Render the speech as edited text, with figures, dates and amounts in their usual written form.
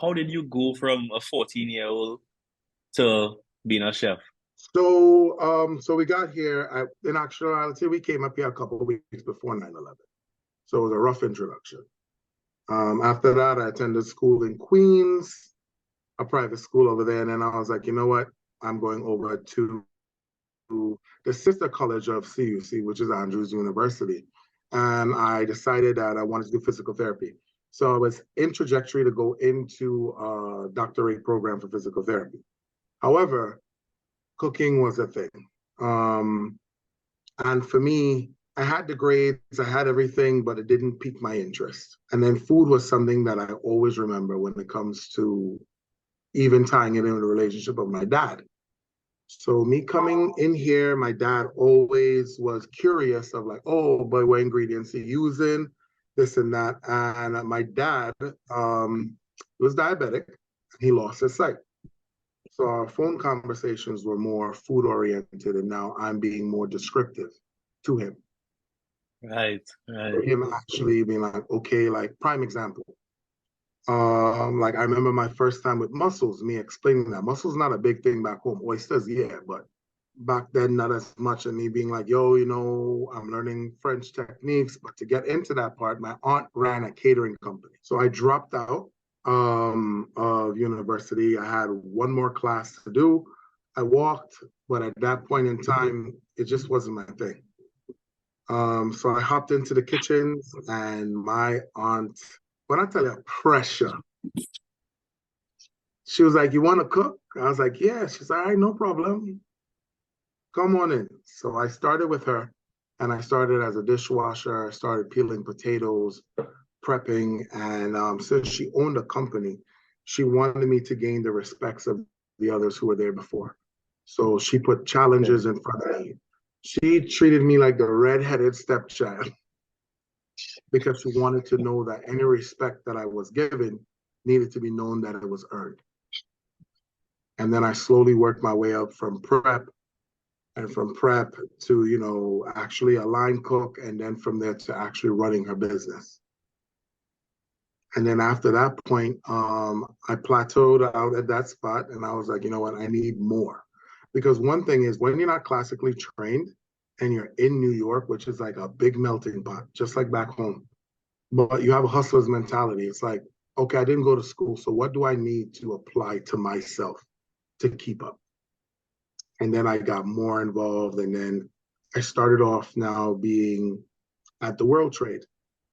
how did you go from a 14-year-old to being a chef? So we got here. In actuality, we came up here a couple of weeks before 9/11. So it was a rough introduction. After that, I attended school in Queens, a private school over there. And then I was like, you know what? I'm going over to the sister college of CUC, which is Andrews University. And I decided that I wanted to do physical therapy. So I was in trajectory to go into a doctorate program for physical therapy. However, cooking was a thing. Um, and for me, I had the grades, I had everything, but it didn't pique my interest. And then food was something that I always remember when it comes to even tying it in with the relationship of my dad. So me coming in here, my dad always was curious of like, oh, but what ingredients he using, this and that. And my dad was diabetic. He lost his sight. So our phone conversations were more food oriented, and now I'm being more descriptive to him. Right, For right. him actually being like, okay, like prime example. Like I remember my first time with mussels, me explaining that mussels not a big thing back home. Oysters, yeah, but back then not as much. And me being like, yo, I'm learning French techniques. But to get into that part, my aunt ran a catering company. So I dropped out of university. I had one more class to do. I walked, but at that point in time, it just wasn't my thing. So I hopped into the kitchen and my aunt, when I tell you pressure, she was like, you want to cook? I was like, yeah. She's like, all right, no problem. Come on in. So I started with her and I started as a dishwasher. I started peeling potatoes, prepping. And since she owned a company, she wanted me to gain the respects of the others who were there before. So she put Okay. challenges in front of me. She treated me like the redheaded stepchild because she wanted to know that any respect that I was given needed to be known that it was earned. And then I slowly worked my way up from prep and from prep to, actually a line cook. And then from there to actually running her business. And then after that point, I plateaued out at that spot. And I was like, you know what? I need more. Because one thing is when you're not classically trained and you're in New York, which is like a big melting pot, just like back home, but you have a hustler's mentality. It's like, okay, I didn't go to school. So what do I need to apply to myself to keep up? And then I got more involved. And then I started off now being at the World Trade.